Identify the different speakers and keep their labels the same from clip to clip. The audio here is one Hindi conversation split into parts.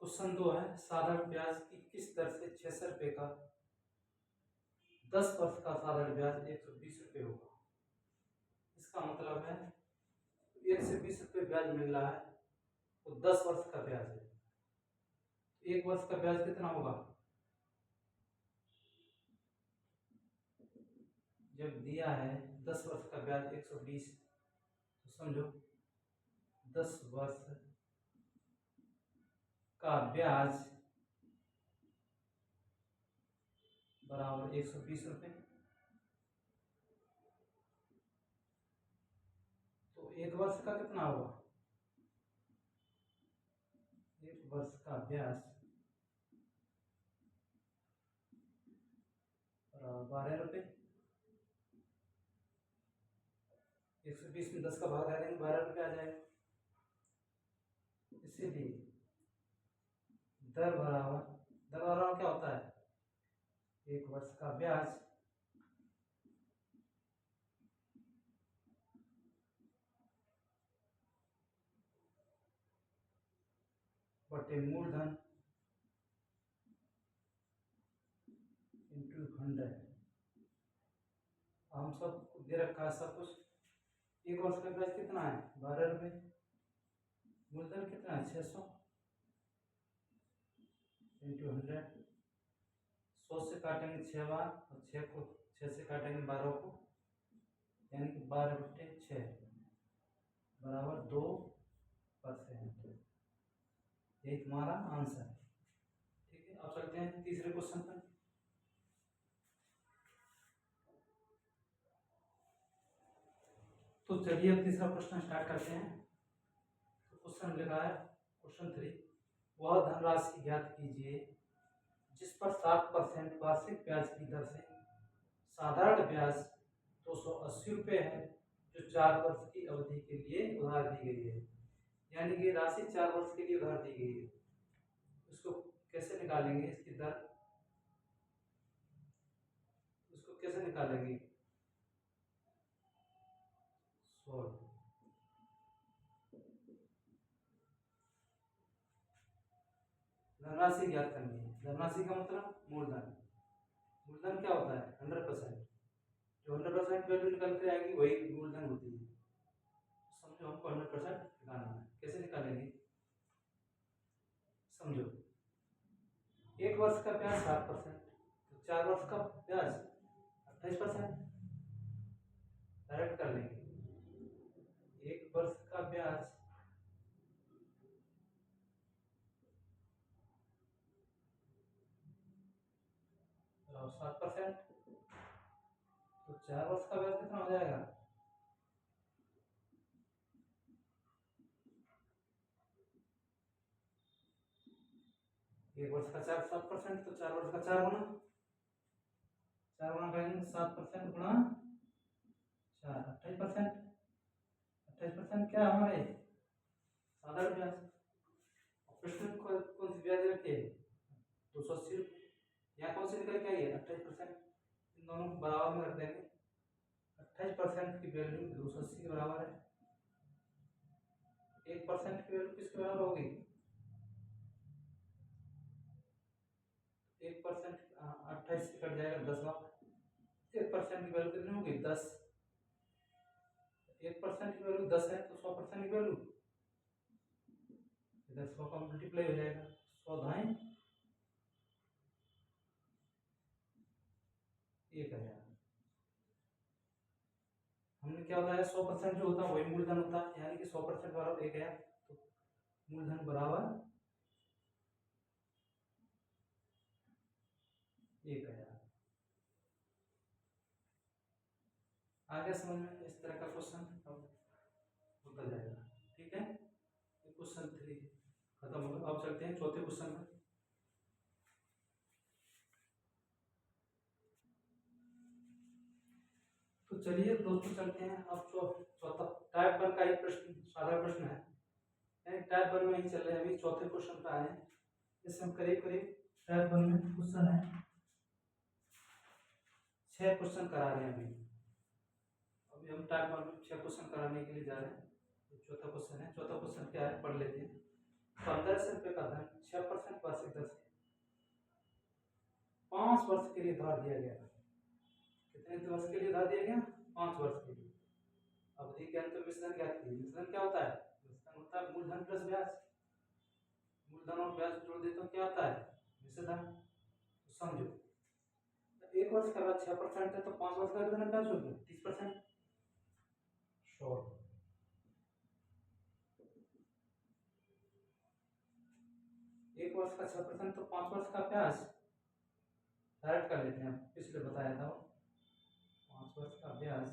Speaker 1: क्वेश्चन 2 है, साधारण ब्याज की किस दर से 600 रुपये का 10 वर्ष का साधारण ब्याज 120 रुपये होगा। इसका मतलब है 1 से 20 रुपये ब्याज मिल रहा है तो 10 वर्ष का ब्याज है। 1 वर्ष का ब्याज कितना होगा? जब दिया है 10 वर्ष का ब्याज 120, तो समझो 10 वर्ष का ब्याज बराबर 120 रुपये। तो 1 वर्ष का कितना होगा? 1 वर्ष का ब्याज 12 रुपये। 120 में 10 का भाग डालेंगे 12 रुपये आ जाएगा। इसीलिए दर बराबर क्या होता है? 1 वर्ष का ब्याज बटे मूलधन इंटू 100। हम सब दे रखा है सब कुछ। 1 वर्ष का ब्याज कितना है? 12 रुपये। मूलधन कितना है? 600 इंटू 100। 100 से काटेंगे 6 बार और 6 से काटेंगे 12 को, यानी कि 12/6 बराबर 2%। यही तुम्हारा आंसर है। ठीक है, अब चलते हैं तीसरे क्वेश्चन पर। तो चलिए अब तीसरा क्वेश्चन स्टार्ट करते हैं। तो क्वेश्चन लिखा है, क्वेश्चन 3, वह धनराशि ज्ञात कीजिए जिस पर 7% वार्षिक ब्याज की दर से साधारण ब्याज 280 रुपये है, जो 4 वर्ष की अवधि के लिए उधार दी गई है। यानी कि राशि 4 वर्ष के लिए उधार दी गई है। उसको कैसे निकालेंगे? इसकी दर उसको कैसे निकालेंगे? धनराशि ज्ञात करनी है। धनराशि का मतलब मूलधन। मूलधन क्या होता है? 100%। जो 100% वैल्यू निकल के आएगी वही मूलधन होती है। समझो, हमको 100% निकालना है। कैसे निकालेंगे? समझो, 1 वर्ष का ब्याज 7%, तो 4 वर्ष का ब्याज 28%। डायरेक्ट कर लेंगे। 1 वर्ष का ब्याज 7%, तो 4 वर्ष का ब्याज कितना हो जाएगा? 1 वर्ष का 7%, तो 4 वर्ष का 4 गुना करेंगे। 7% गुणा 4, 28%। 28% क्या हमारे साधारण ब्याज। प्रश्न कौन सी ब्याज रखी है? 280 रुपये। यहाँ कौन सी निकल के आई है? 28%। इन दोनों को बराबर में रख देंगे। 28% की वैल्यू 280 के बराबर है। 1% की वैल्यू किसके बराबर होगी? 1% 28 से कट जाएगा 10 बार। 1% की वैल्यू कितनी होगी? 10। 1% की वैल्यू 10 है, तो 100% की वैल्यू इधर 100 का मल्टीप्लाई हो जाएगा। 100 दाएं 1000। हमने क्या बताया? 100% जो होता है वही मूलधन होता है, यानी कि 100% बराबर 1000। तो मूलधन बराबर 1000। आगे समझ में इस तरह का क्वेश्चन अब होता जाएगा। ठीक है, क्वेश्चन 3 खत्म होगा। अब चलते हैं चौथे क्वेश्चन पर। तो चलिए दोस्तों चलते हैं अब चौथा टाइप 1 का ही प्रश्न, साधारण प्रश्न है। टाइप 1 में ही चल रहे हैं, अभी चौथे क्वेश्चन पे आए हैं। इससे हम करीब टाइप 1 में क्वेश्चन है 6 क्वेश्चन करा रहे हैं अभी हम टाइप 1 में 6 क्वेश्चन कराने के लिए जा रहे हैं। तो चौथा क्वेश्चन है। चौथा क्वेश्चन क्या है, पढ़ लेते हैं। 15 1500 रुपये का धन 6% वार्षिक दर से 5 वर्ष के लिए उधार दिया गया। कितने वर्ष के लिए उधार दिया गया? 5 वर्ष के लिए। अवधि के अंत में मिश्रण ज्ञात कीजिए। मिश्रण क्या होता है? मिश्रण होता है मूलधन प्लस ब्याज। मूलधन और ब्याज जोड़ देते तो क्या होता है? मिश्रण। तो समझो, एक वर्ष का ब्याज 6% है तो 5 वर्ष का कितना ब्याज होगा? 30%। शॉर्ट एक वर्ष का 6% तो 5 वर्ष का ब्याज डायरेक्ट कर लेते हैं। पिछले बताया था 5 वर्ष का ब्याज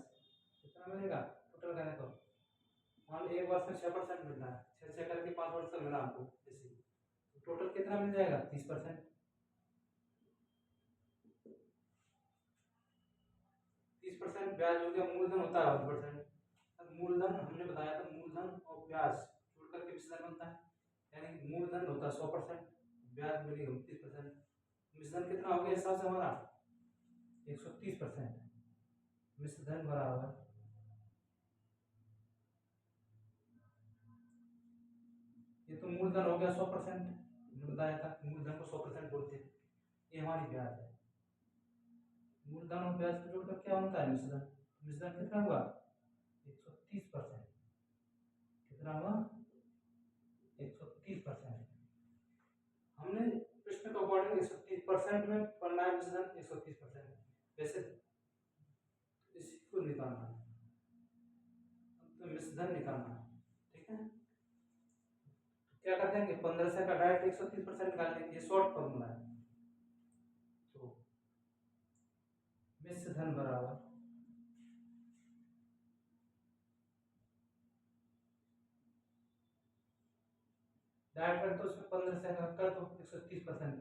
Speaker 1: कितना मिलेगा टोटल करने को? मान एक वर्ष में 6% मिल रहा है, 6 करके 5 वर्ष का मिला हमको इसी, तो टोटल कितना मिल जाएगा? 30%। 30% ब्याज हो गया। मूलधन होता है 1%। मूलधन हमने बताया था, मूलधन और ब्याज जोड़ करके मिश्रण बनता है, यानी मूलधन होता है 100%, ब्याज मिलेगा 30%। मिश्रण कितना हो गया हिसाब से हमारा? 130%। मिश्रण बराबर ये तो मूलधन हो गया 100%, हमने बताया था मूलधन को 100% बोलते हैं। ये हमारी ब्याज है। मूलधन और ब्याज को जोड़कर क्या बनता है? मिश्रण। मिश्रण कितना हुआ? 130%। कितना हुआ? 130%। हमने प्रश्न का अकॉर्डिंग 130% में पढ़ना है मिश्रण 130%। वैसे इसी को निकालना है, तो मिश्रण निकालना है, ठीक है। क्या करते हैं कि 15 से का डायरेक्ट 130% निकाल लेंगे, ये शॉर्ट फॉर्मूला है। तो मिश्रण बराबर डायरेक्ट कर दो, उसमें 15 से कर दो 130%।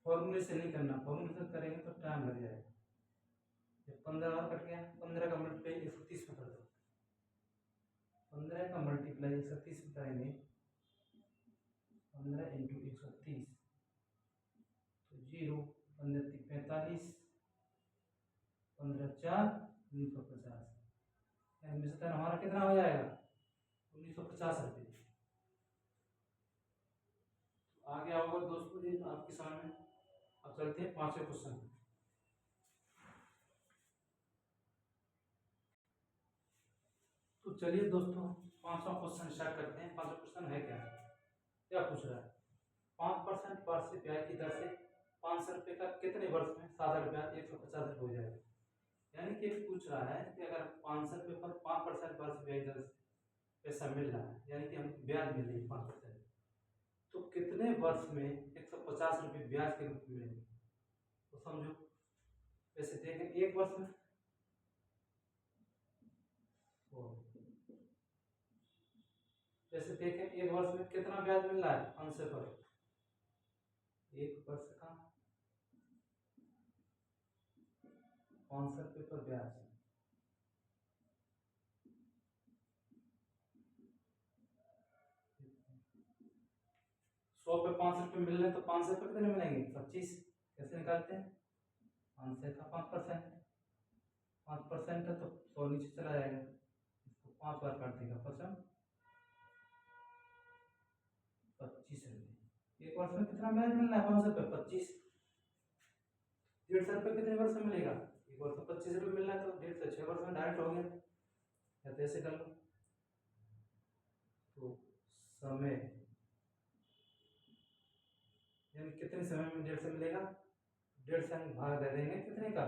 Speaker 1: फॉर्मूले से नहीं करना, फॉर्मूले से करेंगे तो टाइम लग जाएगा। जब 15 और कट गया, 15 का मल्टीप्लाई 130 में कर दो। 15 का मल्टीप्लाई 130 में करेंगे, 15 इंटू 130 तो 0, 15 45, 15 4 1950। यानी मिश्रण हमारा कितना हो जाएगा? 1950 रुपये। आ गया होगा दोस्तों जी आपके सामने। अब चलते हैं 5वें क्वेश्चन। तो चलिए दोस्तों 5वां क्वेश्चन स्टार्ट करते हैं। 5वां क्वेश्चन है क्या पूछ रहा है? 5% वार्षिक ब्याज की दर से 500 रुपये का कितने वर्ष में साधारण ब्याज 150 रुपये हो जाएगा? यानी कि पूछ रहा है कि अगर 500 रुपये पर 5% वार्षिक ब्याज दर से पैसा मिल रहा है, यानी कि हम ब्याज मिल रही है 5%, तो कितने वर्ष में 150 रुपये ब्याज के रूप में मिलेंगे? तो समझो, वैसे देखें एक वर्ष में जैसे देखें एक वर्ष में कितना ब्याज मिल रहा है 500 पर? एक वर्ष का 500 रुपये पर ब्याज, 100 पे 500 रुपये मिल रहे हैं तो 500 रुपये कितने मिलेंगे? 25। कैसे निकालते हैं? 500 का 5%, 5% है तो 100 नीचे चला जाएगा, इसको 5 बार काट देगा, 25 रुपये। एक वर्ष में कितना ब्याज मिल रहा है? 500 रुपये 25। 150 रुपये कितने वर्ष में मिलेगा? एक वर्ष में 25 रुपये मिल रहा है तो 150 6 वर्ष में डायरेक्ट हो गया, या तो ऐसे कर लो। तो समय यानी कितने समय में 150 मिलेगा? 150 भाग दे देंगे कितने का?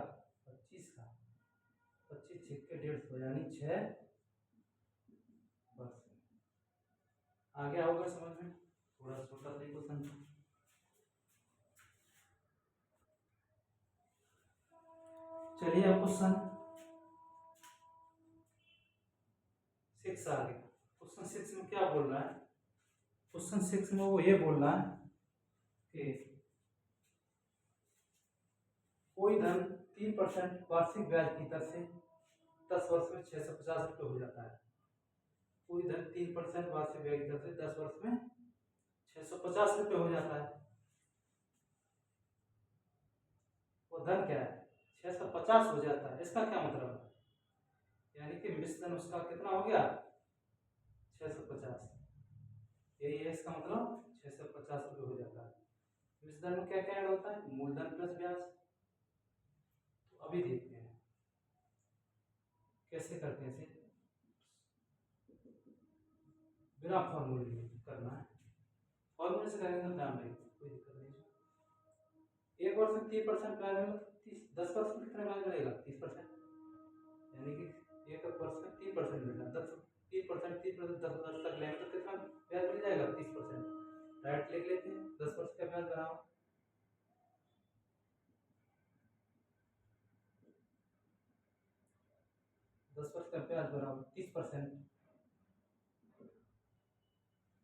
Speaker 1: 25 का। 25 छिक के 150 यानी 6 वर्ष। आगे आओगे समझ में? थोड़ा छोटा सा क्वेश्चन। चलिए अब क्वेश्चन 6 आ गया। क्वेश्चन 6 में क्या बोल रहा है? क्वेश्चन 6 में वो ये बोल रहा है कि कोई धन 3% वार्षिक ब्याज की दर से 10 वर्ष में 650 रुपये हो जाता है। कोई धन 3% वार्षिक ब्याज की दर से 10 वर्ष में 650 रुपये हो जाता है। वो धन क्या है? 650 हो जाता है। इसका क्या मतलब है? यानी कि मिश्रण उसका कितना हो गया? 650। यही है इसका मतलब 650 रुपये हो जाता है। तो इस दर में क्या क्या ऐड होता है, मूलधन प्लस ब्याज। तो अभी देखते हैं कैसे करते हैं इसे, बिना फॉर्मूले करना है, फॉर्मूले से करेंगे तो ध्यान रखिए कोई दिक्कत नहीं। एक वर्ष में 30% ब्याज मिला, 10% कितना ब्याज मिलेगा, 30%, यानी कि एक वर्ष में 3% मिला, 3%, 10 तक लेंगे तो कितना ब्याज मिल जाएगा, 30%। डायरेक्ट लिख लेते हैं, 10 वर्ष का ब्याज बराबर 10 वर्ष का ब्याज बराबर 30%।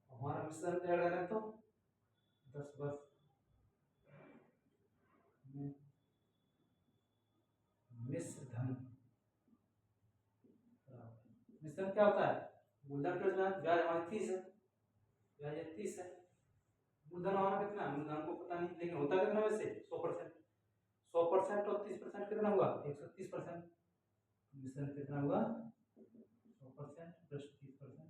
Speaker 1: हमारा मिश्रण तैयार करें तो 10 वर्ष में मिश्रधन, मिश्रण क्या होता है, मूलधन प्लस ब्याज। ब्याज हमारी 30 है, ब्याज 30 है, मूलधन हमारा कितना है, मूलधन को पता नहीं, लेकिन होता कितना वैसे 100%। 100% और 30% कितना हुआ, 130%। मिश्रण कितना हुआ, 100% प्लस 30%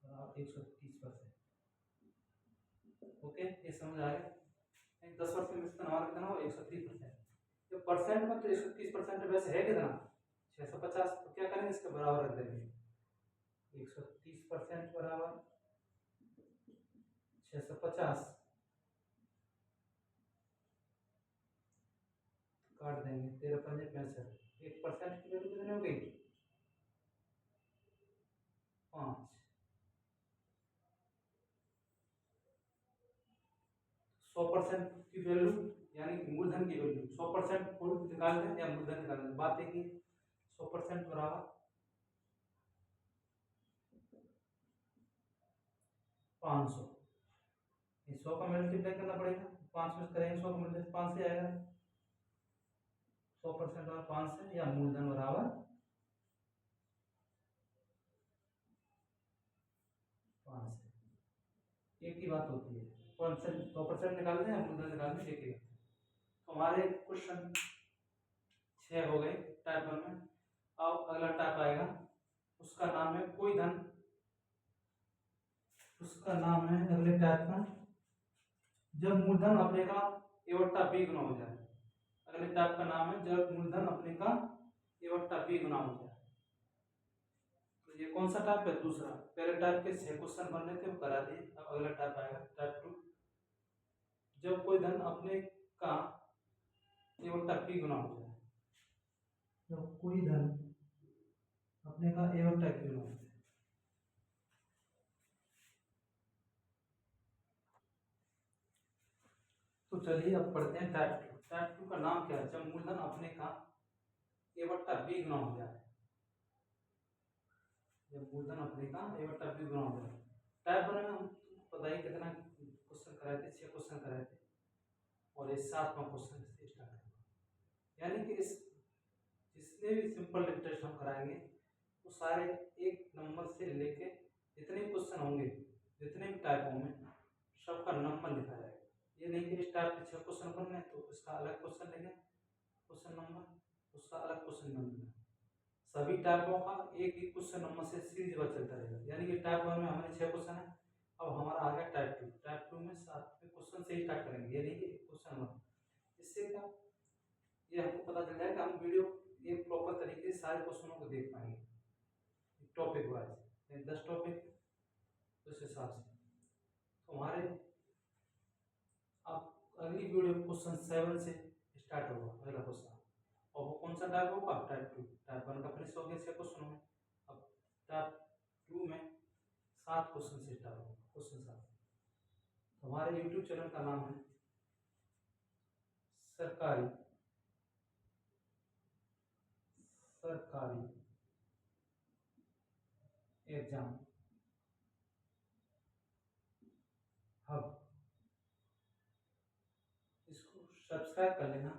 Speaker 1: और 130%। ओके, ये समझ आ गया। 10 वर्ष में मिश्रण हमारा कितना हुआ, 130%। तो परसेंट में तो 130% वैसे है कितना, 650। तो क्या करेंगे, इसके बराबर रख देंगे, 130% बराबर 650, काट देंगे, 13×5 = 1% की वैल्यू कितनी हो गई, 5। 100% की वैल्यू यानी कि मूलधन की वैल्यू 100% को निकाल दें या मूलधन निकाल दें, बात देखिए 100% बराबर 500। 100 का मल्टीप्लाई करना पड़ेगा, 5 में करेंगे 100 का मल्टीप्लाई 5 से आएगा, 100% और 5 से, या मूलधन बराबर 5 से। एक ही बात होती है, 100% निकाल दें या मूलधन निकाल दें, एक ही। तो हमारे क्वेश्चन 6 हो गए टाइप 1 में। अब अगला टाइप आएगा, उसका नाम है कोई धन, उसका नाम है अगले टाइप का, जब मूलधन अपने का a/b गुना हो जाए। अगले टाइप का नाम है जब मूलधन अपने का a/b गुना हो जाए। तो ये कौन सा टाइप है, दूसरा। पहले टाइप के 6 क्वेश्चन बन रहे थे वो करा दिए, अब अगला टाइप आएगा टाइप 2, जब कोई धन अपने का a/b गुना हो जाए। जब कोई धन अपने का a/b गुना हो जाए। तो चलिए अब पढ़ते हैं टाइप 2। टाइप 2 का नाम क्या है, जब मूलधन अपने का a/b गुना हो जाए। जब मूलधन अपने का a/b गुना हो जाए। टाइप 1 में हम पता ही कितना क्वेश्चन कराए थे, 6 क्वेश्चन कराए थे, और इस 7वां क्वेश्चन से स्टार्ट होगा। यानी कि इस जितने भी सिंपल टेस्ट हम कराएंगे वो सारे एक नंबर से लेके जितने क्वेश्चन होंगे, जितने भी टाइपों में, सबका नंबर लिखा जाएगा। ये नहीं कि इस टाइप के 6 क्वेश्चन बनने तो इसका अलग क्वेश्चन लिखें, क्वेश्चन नंबर, उसका अलग क्वेश्चन नंबर। सभी टाइपों का एक ही क्वेश्चन नंबर से सीरीज बार चलता रहेगा। यानी कि टाइप 1 में हमारे 6 क्वेश्चन है, अब हमारा आ गया टाइप 2। टाइप 2 में 7वें क्वेश्चन से ही स्टार्ट करेंगे, ये नहीं कि क्वेश्चन 1। इससे क्या, ये हमको पता चल जाएगा, हम वीडियो एक प्रॉपर तरीके से सारे क्वेश्चनों को देख पाएंगे टॉपिक वाइज, 10 टॉपिक उस हिसाब से। तो हमारे अब अगली वीडियो क्वेश्चन 7 से स्टार्ट होगा पहला क्वेश्चन, और वो कौन सा टाइप होगा, टाइप 2। टाइप 1 का फिनिश हो गया 6 क्वेश्चन में, अब टाइप 2 में 7 क्वेश्चन से स्टार्ट होगा, क्वेश्चन 7। तो हमारे यूट्यूब चैनल का नाम है सरकारी एग्जाम हब। इसको सब्सक्राइब कर लेना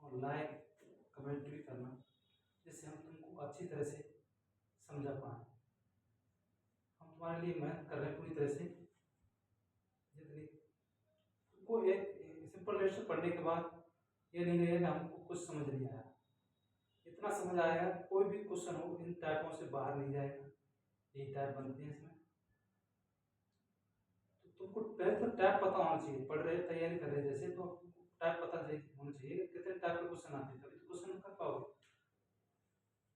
Speaker 1: और लाइक कमेंट भी करना, जिससे हम तुमको अच्छी तरह से समझा पाएँ। हम तुम्हारे लिए मेहनत कर रहे हैं पूरी तरह से, जितनी तुमको एक सिंपल लेक्चर पढ़ने के बाद ये नहीं लगेगा कि हमको कुछ समझ नहीं आया। इतना समझ आएगा, कोई भी क्वेश्चन हो इन टाइपों से बाहर नहीं जाएगा। यही टाइप बनते हैं इसमें। तुमको पहले तो टाइप पता होना चाहिए, पढ़ रहे तैयारी कर रहे जैसे, तो टाइप पता होना चाहिए कि कितने टाइप के क्वेश्चन आते हैं, तभी तो क्वेश्चन कर पाओगे।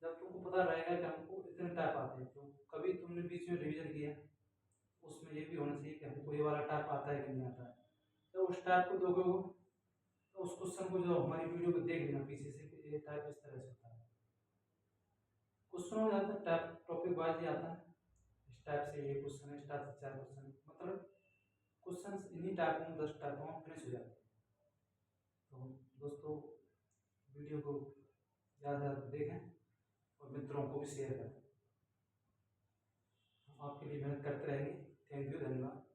Speaker 1: जब तुमको पता रहेगा कि हमको इतने टाइप आते हैं, तो कभी तुमने बीच में रिवीजन किया, उसमें ये भी होना चाहिए कि हमको ये वाला टाइप आता है कि नहीं आता है। तो उस टाइप को दोगे वो, तो उस क्वेश्चन को जो हमारी वीडियो को देख लेना पीछे से कि ये टाइप इस तरह से होता है। क्वेश्चन हो जाता है टाइप टॉपिक वाइज ही आता है, इस टाइप से ये क्वेश्चन है, इस टाइप से 4 क्वेश्चन, मतलब क्वेश्चन इन्हीं टाइपों में 10 टाइपों में फिनिश हो जाते हैं। तो दोस्तों वीडियो को ज़्यादा से ज़्यादा देखें और मित्रों को भी शेयर करें। हम आपके लिए मेहनत करते रहेंगे। थैंक यू, धन्यवाद।